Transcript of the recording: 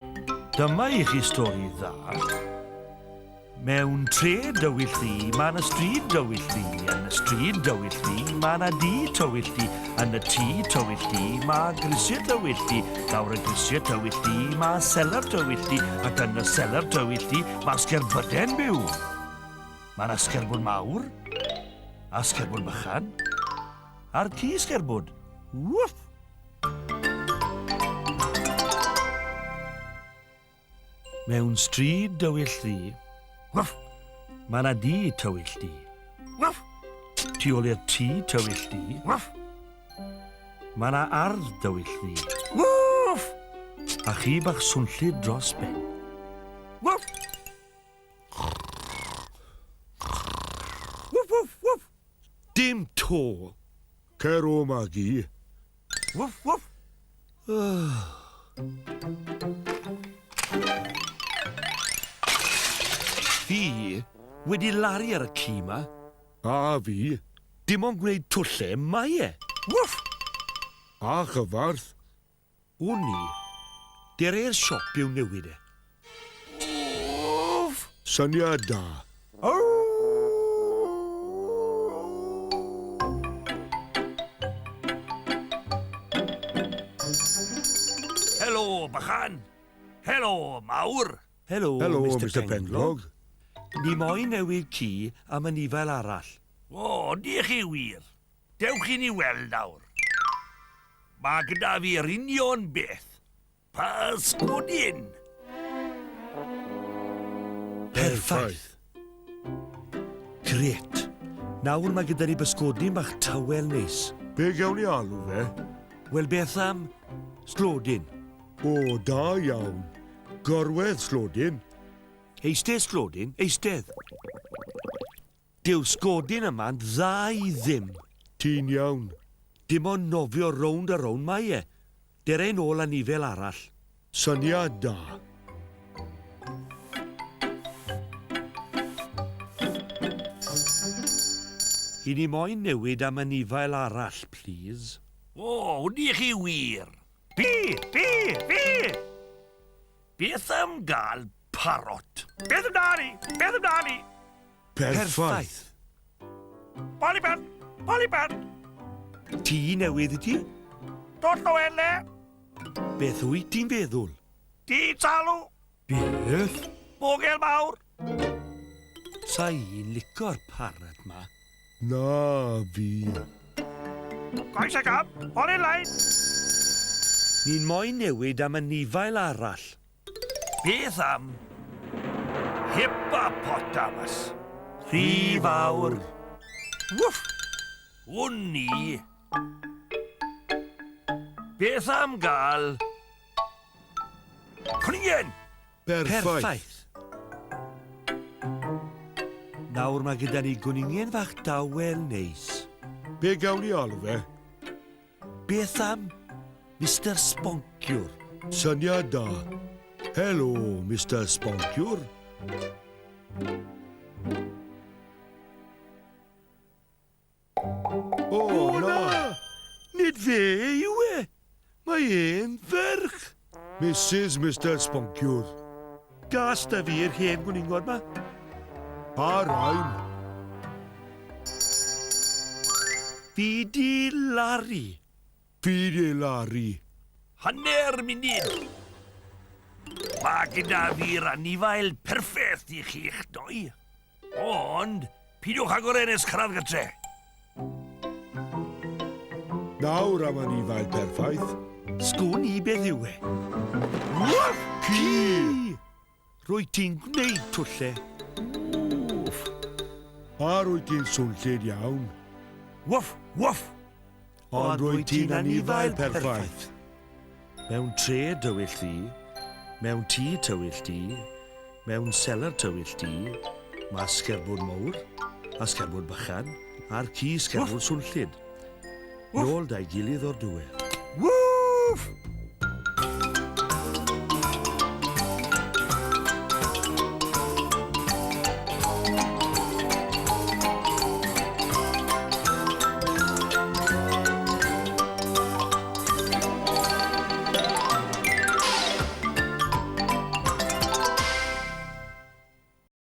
Dyma i chi stori dda. Mewn tre dywyll ddi, mae yna stryd dywyll ddi. Yn y stryd dywyll ddi, mae yna dŷ tywyll ddi. Yn y tŷ tywyll ddi, mae grisiau tywyll ddi. Lawr y grisiau tywyll ddi, mae selar tywyll ddi. Ac yn y selar tywyll ddi, mae sgerbyden byw. Mae yna sgerbwd mawr, a sgerbwd bychan, a'r ci sgerbwd. Wwff! Mewn stryd dywyll ddi, wwff, mae yna dŷ tywyll ddi. Wwff! Tu ôl i'r tŷ tywyll ddi, wwff! Mae yna ardd dywyll ddi. Wwff! A chi bach swnllyd dros ben. Wwff! Wwff, wwff, wwff! Dim to. Cer o, Maggie. Wwff, wwff! Fi wedi laru ar y ci ma. A fi. Dim ond gwneud twlle mae e. Wwff! A chyfarth. Wn i, dere'r siop i'w newid e. Wwff! Syniad da. Helo, bychan. Helo, mawr. Helo, Helo, Mr. Penglog. Ni moyn newid ci am y nifel arall. O, di chi wir. Dewch i ni weld nawr. Mae gyda fi'r union beth. Pysgodyn. Perffaith. Gret. Nawr mae gyda ni bysgodyn bach tawel neis. Be gawn ni alw fe? Wel beth am slodyn. O, da iawn. Gorwedd slodyn. Eistedd slodyn, eistedd. Dyw sgodyn yma'n dda i ddim. Ti'n iawn. Dim ond nofio rownd a rownd mae e. Dere nôl a nifel arall. Syniad da. I ni moyn newid am y nifel arall, please. O, wni chi wir. Fi! Beth am gael parot? Beth amdani? Beth amdani? Perffaith. Polybert! Ti newydd i ti? Dod Noel le. Beth wyt ti'n feddwl? Di talw. Beth? Mogel mawr. Sa i'n licor parot ma. Na fi. Goes e gam, on in line. Ni'n moyn newid am y nifael arall. Beth am hippopotamus? Rhi fawr. Wwff! Wn i. Beth am gael cwningen? Perffaith. Nawr mae gyda ni gwningen fach dawel neis. Be gawn ni alw fe? Beth am Mr. Sponciwr? Syniad da. Helo, Mr. Sponciwr. O, na! Nid fe yw e. Mae e'n ferch. Mrs. Mr. Sponciwr. Gas da fi'r hen gwningon ma. A rain. Fi di laru. Fi di laru. Hanner munud. Mae gyda fi'r anifael perffaith i chi'ch doi. Ond, pidwch agor enes cyrraedd gytre. Nawr am anifael perffaith. Sgwn i beth yw e. Wwff! Ci! Rwy ti'n gwneud twlle. Wwff! A rwy ti'n swnllid iawn. Wwff! Wwff! Ond rwy ti'n anifael perffaith. Mewn tre dywyll di, mewn tŷ tywyll di, mewn selar tywyll di, mae sgerbwd mawr, a sgerbwd bychan, a'r ci sgerbwd swnllyd. Nôl da'i gilydd o'r diwedd. Wwff!